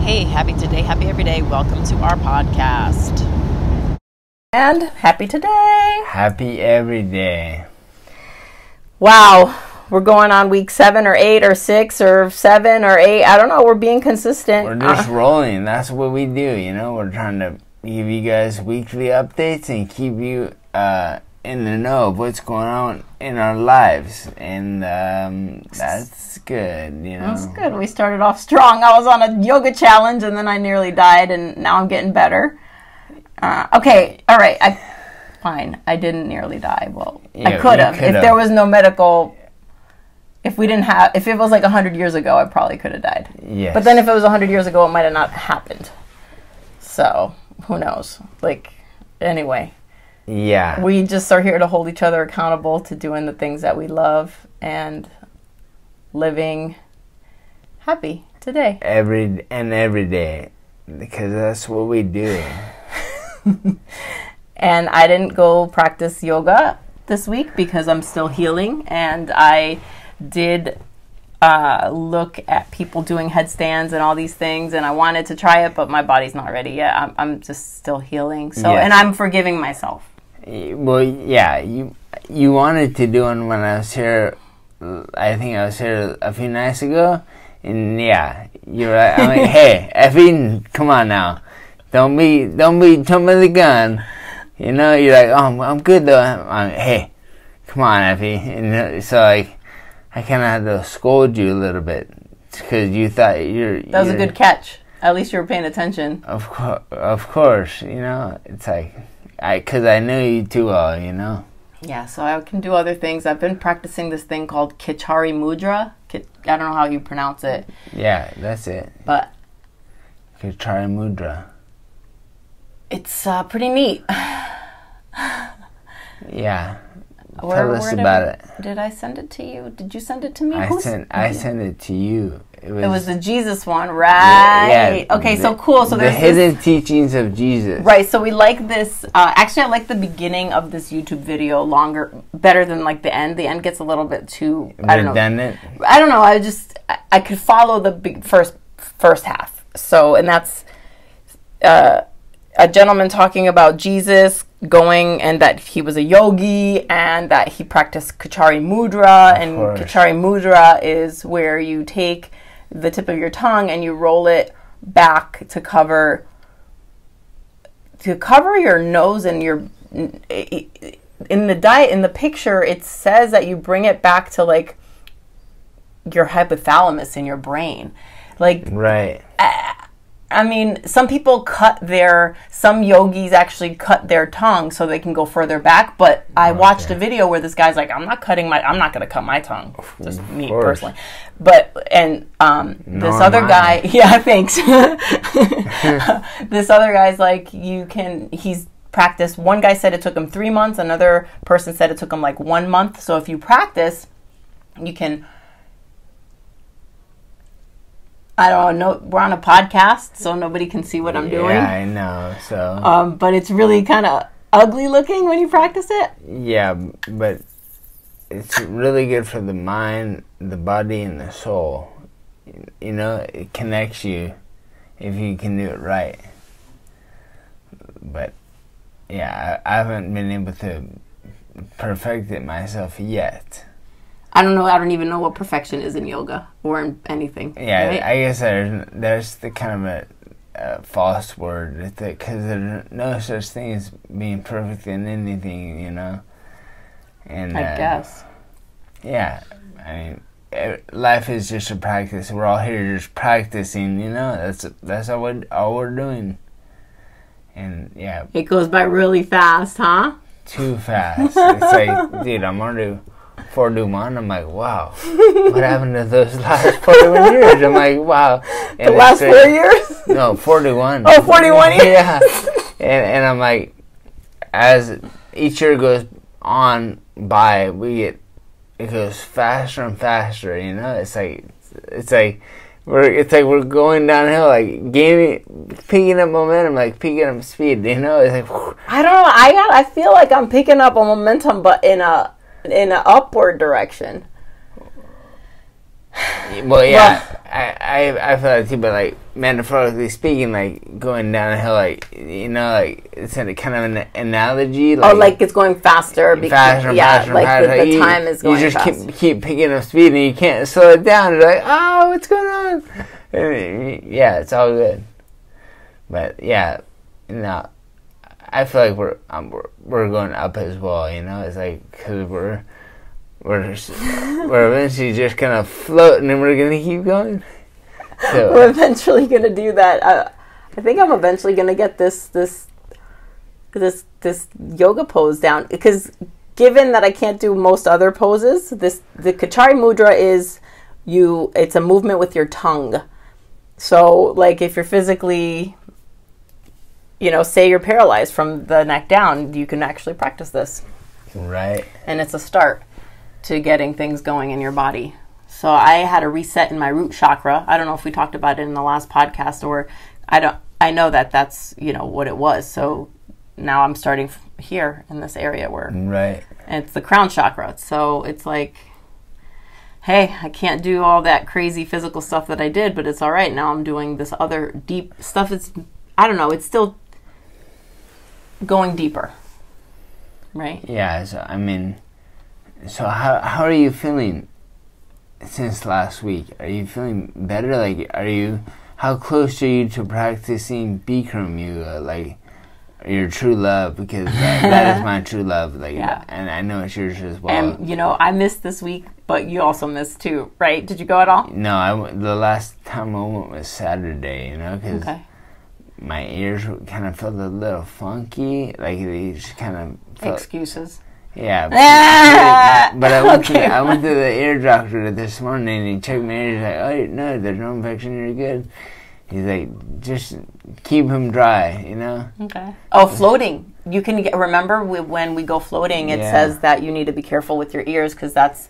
Hey, happy today, happy every day. Welcome to our podcast. And happy today. Happy every day. Wow. We're going on week 7 or 8 or 6 or 7 or 8. I don't know. We're being consistent. We're just rolling. That's what we do, you know. We're trying to give you guys weekly updates and keep you in the know of what's going on in our lives. And that's good, you know. That's good. We started off strong. I was on a yoga challenge and then I nearly died and now I'm getting better. Okay. All right. Fine. I didn't nearly die. Well, yeah, I could have. If there was no medical... If it was like 100 years ago, I probably could have died. Yes. But then if it was 100 years ago, it might have not happened. So, who knows? Anyway. Yeah. We just are here to hold each other accountable to doing the things that we love and living happy today. Every day. Because that's what we do. And I didn't go practice yoga this week because I'm still healing, and I did look at people doing headstands and all these things, and I wanted to try it, but my body's not ready yet. I'm just still healing, so yes. And I'm forgiving myself. Well, yeah, you wanted to do it when I was here. I think I was here a few nights ago, and yeah, you're right. I'm like, hey, Effie, come on now, don't be jumping the gun. You know, you're like, oh, I'm good though. Hey, come on, Effie. And so, I kind of had to scold you a little bit because you thought That was a good catch. At least you were paying attention. Of course, you know, it's because I know you too well, you know. Yeah, so I can do other things. I've been practicing this thing called Kichari Mudra. I don't know how you pronounce it. Yeah, that's it. But Kichari Mudra. It's pretty neat. Yeah. Tell us about it. Did I send it to you? Did you send it to me? I sent it to you. It was the Jesus one, right? Yeah, okay, so cool. So there's the hidden teachings of Jesus. Right, so we like this. Actually, I like the beginning of this YouTube video better than the end. The end gets a little bit too, redundant. I don't know. I could follow the first half. So, and that's a gentleman talking about Jesus going and that he was a yogi and that he practiced Kichari Mudra. And Kichari Mudra is where you take the tip of your tongue and you roll it back to cover your nose and your... In the picture, it says that you bring it back to your hypothalamus in your brain. Right. I mean, some yogis actually cut their tongue so they can go further back, but I watched a video where this guy's like, I'm not going to cut my tongue. Just me personally. But, this other guy, yeah, thanks. This other guy's he's practiced. One guy said it took him 3 months. Another person said it took him 1 month. So if you practice, you can... I don't know. We're on a podcast, so nobody can see what I'm doing. Yeah, I know. So, but it's really kind of ugly looking when you practice it. Yeah, but it's really good for the mind, the body, and the soul. You know, it connects you if you can do it right. But yeah, I haven't been able to perfect it myself yet. I don't know. I don't even know what perfection is in yoga or in anything. Yeah, right? I guess there's the kind of a false word because there's no such thing as being perfect in anything, you know. And I guess. Yeah, I mean, life is just a practice. We're all here just practicing, you know. That's all we're doing. And yeah, it goes by really fast, huh? Too fast. It's dude, I'm already 41. I'm like, wow, what happened to those last 41 years? I'm like, wow. And the last 4 years? No, 41. Oh, 41 years? Yeah. And I'm like, as each year goes on by, it goes faster and faster, you know? It's like we're going downhill, picking up momentum, picking up speed, you know? It's like, whew. I don't know. I feel like I'm picking up a momentum, but in an upward direction. Well, yeah, I feel that too, but like metaphorically speaking, like going downhill, like like it's a kind of an analogy. Like, like it's going faster because faster, the time is going you just fast. keep picking up speed and you can't slow it down. You're like, oh, what's going on? And, yeah, it's all good. But yeah, I feel like we're going up as well. It's like because we're eventually just gonna float and then we're gonna keep going. So we're eventually gonna do that. I think I'm eventually gonna get this yoga pose down, because given that I can't do most other poses, the Kachari Mudra is it's a movement with your tongue. So like if you're physically, say you're paralyzed from the neck down, you can actually practice this. Right. And it's a start to getting things going in your body. So I had a reset in my root chakra. I don't know if we talked about it in the last podcast, or I know that's what it was. So now I'm starting here in this area where right. And it's the crown chakra. So it's like, hey, I can't do all that crazy physical stuff that I did, but it's all right. Now I'm doing this other deep stuff. It's still going deeper. Right? Yeah, so how are you feeling since last week? Are you feeling better? Like, how close are you to practicing Bikram yoga? Like, your true love, because that is my true love. Like, yeah. And I know it's yours as well. And, I missed this week, but you also missed too, right? Did you go at all? No, the last time I went was Saturday, because my ears kind of felt a little funky. Like, they just kind of felt... Excuses. Yeah, but I went to the ear doctor this morning and he checked my ears. He's like, oh, no, there's no infection, you're good. He's like, just keep them dry, Okay. Oh, floating. You can remember when we go floating, it says that you need to be careful with your ears, because that's,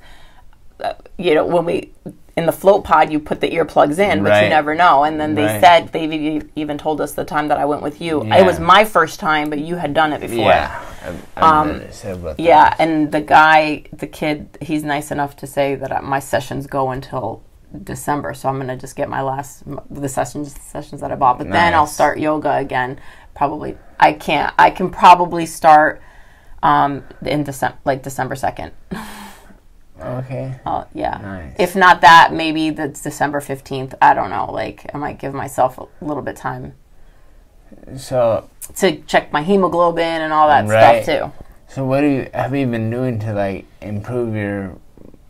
when in the float pod, you put the earplugs in, but you never know. And then they even told us the time that I went with you. Yeah. It was my first time, but you had done it before. Yeah. Yeah, and the kid, he's nice enough to say that my sessions go until December, so I'm gonna just get the sessions that I bought. But then I'll start yoga again. Probably I can probably start in December, like December 2nd. Okay. Yeah. Nice. If not that, maybe that's December 15th. I don't know. Like, I might give myself a little bit time. So to check my hemoglobin and all that stuff too. So what have you been doing to like improve your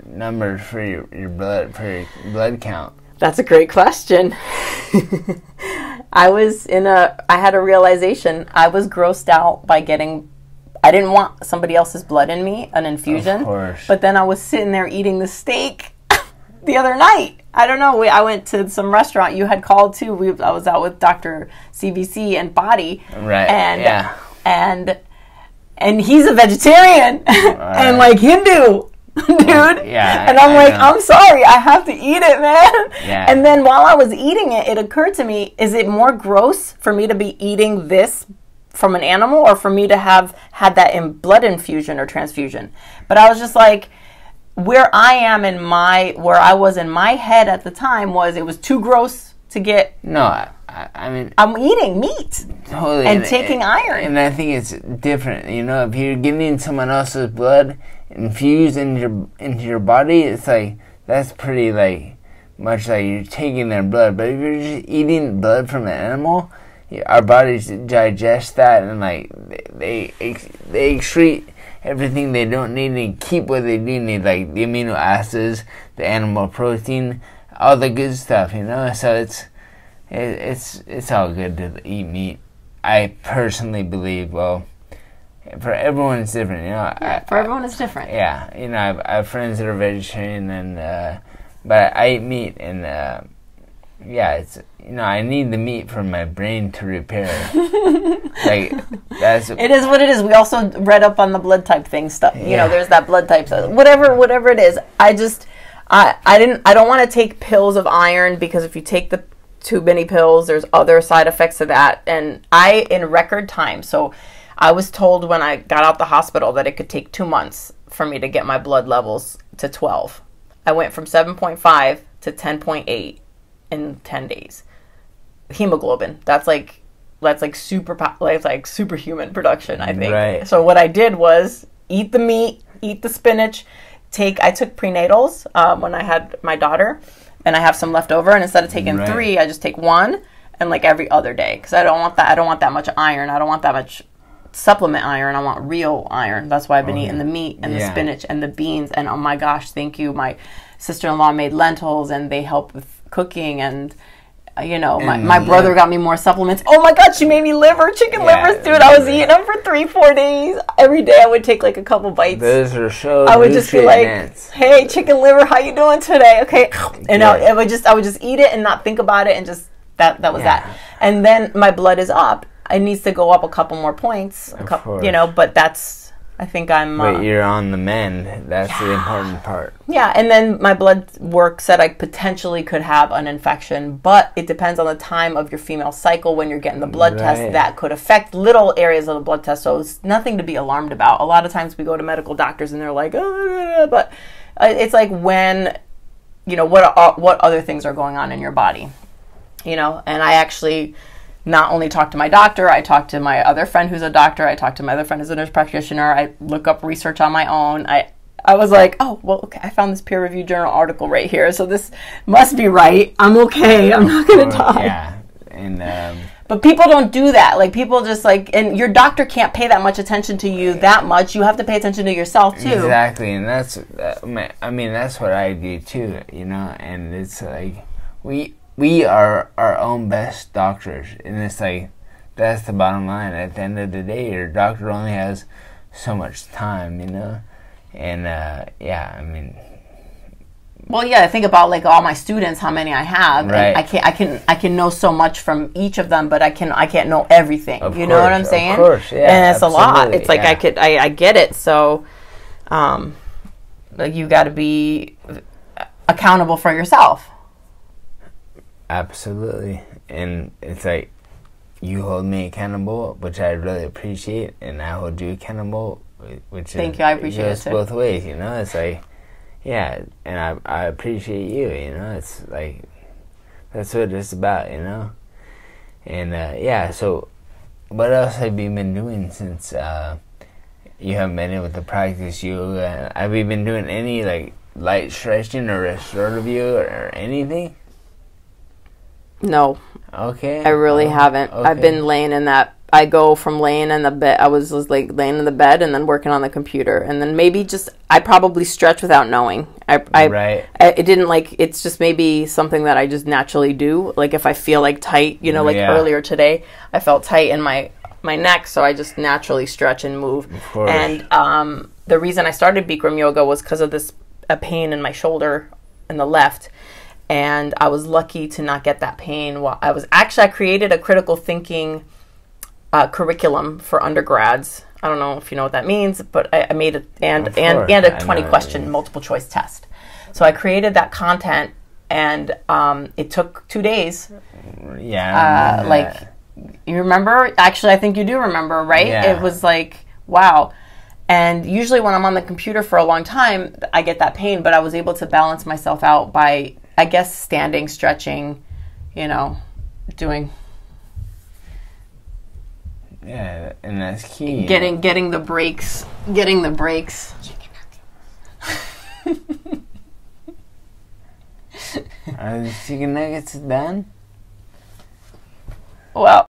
numbers for your blood count? That's a great question. I had a realization. I was grossed out by I didn't want somebody else's blood in me, an infusion. Of course. But then I was sitting there eating the steak the other night. I don't know. I went to some restaurant. You had called too. I was out with Dr. CBC and Body. Right. And he's a vegetarian and like Hindu. Dude. Yeah. And I'm like, I'm sorry, I have to eat it, man. Yeah. And then while I was eating it, it occurred to me, is it more gross for me to be eating this from an animal, or for me to have had that in blood infusion or transfusion? But I was just like, where I was in my head at the time it was too gross to get. No, I mean, I'm eating meat. Totally. And taking iron. And I think it's different. If you're getting someone else's blood infused into your body, it's like, that's pretty like much like you're taking their blood. But if you're just eating blood from an animal, our bodies digest that, and like they excrete everything they don't need and keep what they do need, like the amino acids, the animal protein, all the good stuff, So it's all good to eat meat. I personally believe. Well, for everyone it's different, For everyone it's different. Yeah, I have friends that are vegetarian, and but I eat meat, and it's I need the meat for my brain to repair. Like, it is what it is. We also read up on the blood type thing stuff. Yeah. There's that blood type stuff. Whatever it is. I don't want to take pills of iron, because if you take the too many pills, there's other side effects of that. And in record time, so I was told when I got out the hospital that it could take 2 months for me to get my blood levels to 12. I went from 7.5 to 10.8 in 10 days. Hemoglobin. That's like superhuman production, I think. Right. So what I did was eat the meat, eat the spinach. I took prenatals when I had my daughter, and I have some left over. And instead of taking 3, I just take 1, and like every other day, because I don't want that much iron. I don't want that much supplement iron. I want real iron. That's why I've been eating the meat and the spinach and the beans. And oh my gosh, thank you. My sister-in-law made lentils, and they help with cooking. And my brother got me more supplements. Oh my God, she made me chicken livers, dude. I was eating them for 3-4 days. Every day I would take like a couple bites. Those are so I would just be like, hey, chicken liver, how you doing today? Okay. And I would just eat it and not think about it, and just that was that. And then my blood is up. It needs to go up a couple more points, but that's, I think I'm... But you're on the mend. That's the important part. Yeah, and then my blood work said I potentially could have an infection, but it depends on the time of your female cycle when you're getting the blood test. That could affect little areas of the blood test, so it's nothing to be alarmed about. A lot of times we go to medical doctors and they're like, but it's like when, what other things are going on in your body, and I actually... not only talk to my doctor, I talk to my other friend who's a doctor, I talk to my other friend who's a nurse practitioner, I look up research on my own. I was like, oh, well, okay, I found this peer-reviewed journal article right here, so this must be right. I'm okay. I'm not going to die. Yeah, and... But people don't do that. Like, people just and your doctor can't pay that much attention to you that much. You have to pay attention to yourself, too. Exactly, and that's what I do, too, and it's like, we are our own best doctors, and it's like, that's the bottom line. At the end of the day, your doctor only has so much time, and well, yeah, I think about like all my students, how many I have. Right. And I can know so much from each of them, but I can't know everything. Of you course, know what I'm saying? Of course, yeah. And it's absolutely, a lot. It's like I get it. So, like, you got to be accountable for yourself. Absolutely. And it's like, you hold me accountable, which I really appreciate, and I hold you accountable, which Thank you, I appreciate it too. both ways, It's like, yeah, and I appreciate you, It's like, that's what it's about, And so what else have you been doing since you haven't been able to practice yoga? Have you been doing any like light stretching or restorative yoga or anything? No. Okay. I really haven't. Okay. I've been laying in that. I go from laying in the bed. I was like laying in the bed and then working on the computer, and then maybe I probably stretch without knowing. It didn't it's just maybe something that I just naturally do. Like if I feel like tight, earlier today, I felt tight in my neck, so I just naturally stretch and move. Of course. And the reason I started Bikram yoga was because of a pain in my shoulder in the left. And I was lucky to not get that pain. I created a critical thinking curriculum for undergrads. I don't know if you know what that means, but I made it and a 20-question multiple choice test. So I created that content, and it took 2 days. Yeah. You remember? Actually, I think you do remember, right? Yeah. It was like, wow. And usually when I'm on the computer for a long time, I get that pain, but I was able to balance myself out by, I guess, standing, stretching, doing. Yeah, and that's key. Getting the breaks. Are the chicken nuggets done? Well,